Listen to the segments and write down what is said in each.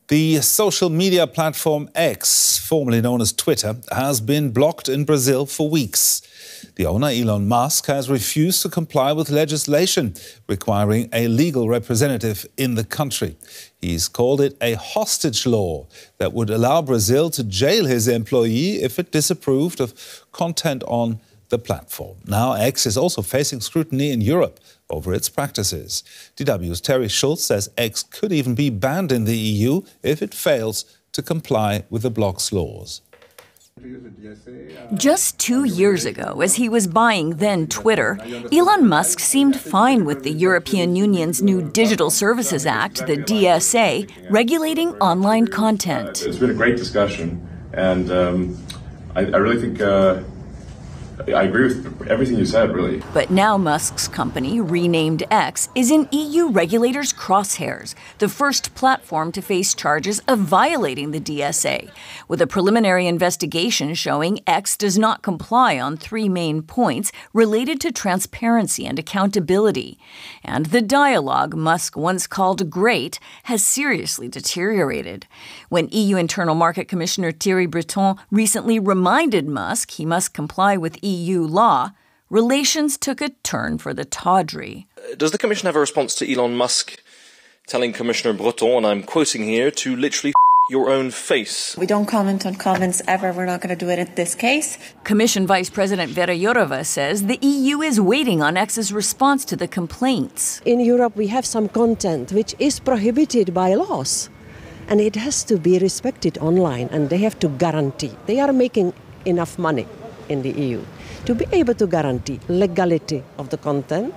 The social media platform X, formerly known as Twitter, has been blocked in Brazil for weeks. The owner, Elon Musk, has refused to comply with legislation requiring a legal representative in the country. He's called it a hostage law that would allow Brazil to jail his employee if it disapproved of content on the platform. Now X is also facing scrutiny in Europe over its practices. DW's Terry Schultz says X could even be banned in the EU if it fails to comply with the bloc's laws. Just 2 years ago, as he was buying then Twitter, Elon Musk seemed fine with the European Union's new Digital Services Act, the DSA, regulating online content. It's been a great discussion, and I really think I agree with everything you said, really. But now Musk's company, renamed X, is in EU regulators' crosshairs, the first platform to face charges of violating the DSA, with a preliminary investigation showing X does not comply on 3 main points related to transparency and accountability. And the dialogue Musk once called great has seriously deteriorated. When EU Internal Market Commissioner Thierry Breton recently reminded Musk he must comply with EU law, relations took a turn for the tawdry. Does the Commission have a response to Elon Musk telling Commissioner Breton, and I'm quoting here, to literally your own face? We don't comment on comments ever. We're not going to do it in this case. Commission Vice President Vera Jourova says the EU is waiting on X's response to the complaints. In Europe, we have some content which is prohibited by laws, and it has to be respected online, and they have to guarantee. They are making enough money in the EU to be able to guarantee legality of the content.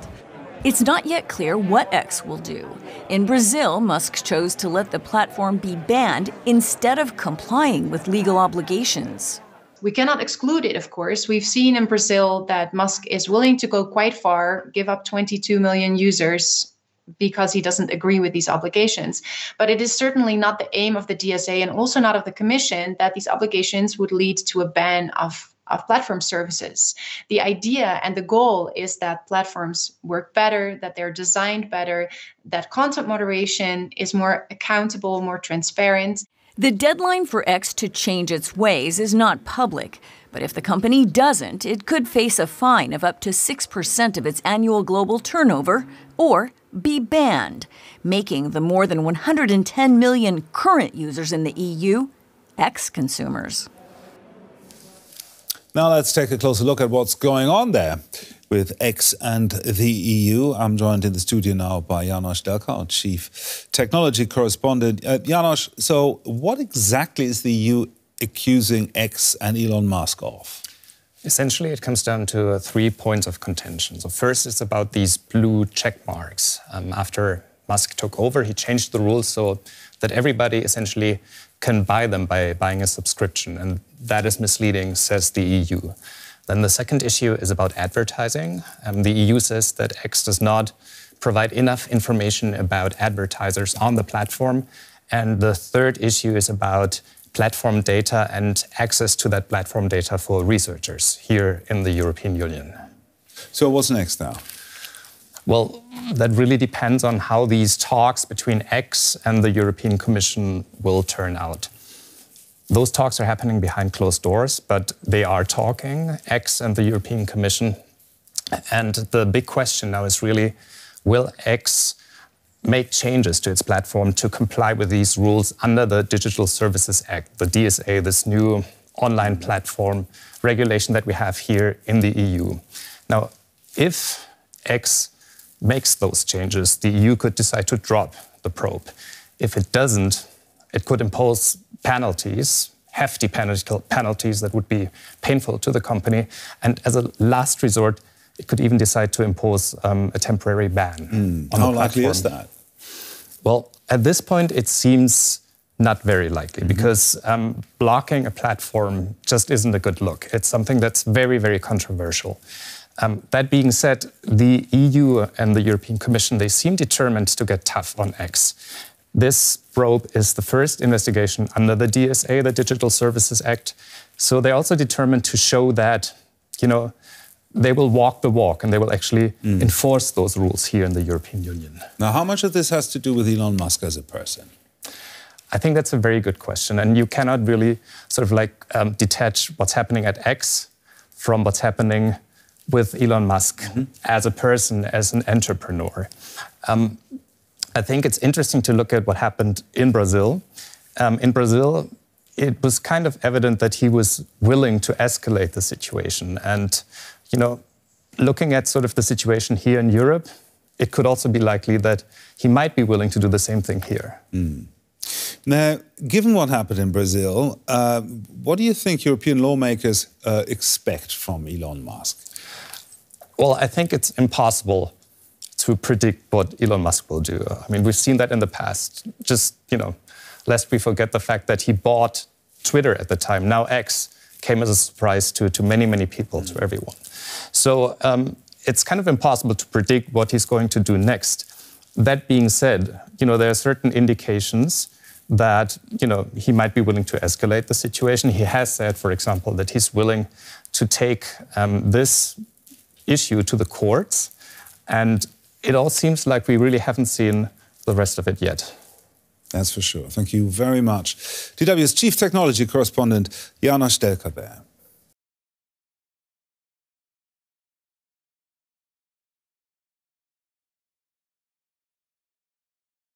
It's not yet clear what X will do. In Brazil, Musk chose to let the platform be banned instead of complying with legal obligations. We cannot exclude it, of course. We've seen in Brazil that Musk is willing to go quite far, give up 22 million users because he doesn't agree with these obligations. But it is certainly not the aim of the DSA and also not of the Commission that these obligations would lead to a ban of platform services. The idea and the goal is that platforms work better, that they're designed better, that content moderation is more accountable, more transparent. The deadline for X to change its ways is not public, but if the company doesn't, it could face a fine of up to 6% of its annual global turnover or be banned, making the more than 110 million current users in the EU X consumers. Now let's take a closer look at what's going on there with X and the EU. I'm joined in the studio now by János Delka, our Chief Technology Correspondent. János, so what exactly is the EU accusing X and Elon Musk of? Essentially, it comes down to 3 points of contention. So first, it's about these blue check marks. After Musk took over, he changed the rules so that everybody essentially can buy them by buying a subscription, and that is misleading, says the EU. Then the second issue is about advertising. The EU says that X does not provide enough information about advertisers on the platform. And the third issue is about platform data and access to that platform data for researchers here in the European Union. So what's next now? Well, that really depends on how these talks between X and the European Commission will turn out. Those talks are happening behind closed doors, but they are talking, X and the European Commission. And the big question now is really, will X make changes to its platform to comply with these rules under the Digital Services Act, the DSA, this new online platform regulation that we have here in the EU? Now, if X makes those changes, the EU could decide to drop the probe. If it doesn't, it could impose penalties, hefty penalties that would be painful to the company. And as a last resort, it could even decide to impose a temporary ban on the platform. How likely is that? Well, at this point, it seems not very likely, because blocking a platform just isn't a good look. It's something that's very, very controversial. That being said, the EU and the European Commission, they seem determined to get tough on X. This probe is the first investigation under the DSA, the Digital Services Act. So they're also determined to show that, you know, they will walk the walk and they will actually enforce those rules here in the European Union. Now, how much of this has to do with Elon Musk as a person? I think that's a very good question. And you cannot really sort of like detach what's happening at X from what's happening with Elon Musk as a person, as an entrepreneur. I think it's interesting to look at what happened in Brazil. In Brazil, it was kind of evident that he was willing to escalate the situation. And, you know, looking at sort of the situation here in Europe, it could also be likely that he might be willing to do the same thing here. Now, given what happened in Brazil, what do you think European lawmakers expect from Elon Musk? Well, I think it's impossible to predict what Elon Musk will do. I mean, we've seen that in the past. Just, you know, lest we forget the fact that he bought Twitter at the time. Now X came as a surprise to many, many people, to everyone. So it's kind of impossible to predict what he's going to do next. That being said, you know, there are certain indications that, you know, he might be willing to escalate the situation. He has said, for example, that he's willing to take this issue to the courts. And it all seems like we really haven't seen the rest of it yet. That's for sure. Thank you very much. DW's Chief Technology Correspondent, Jana Stelker there.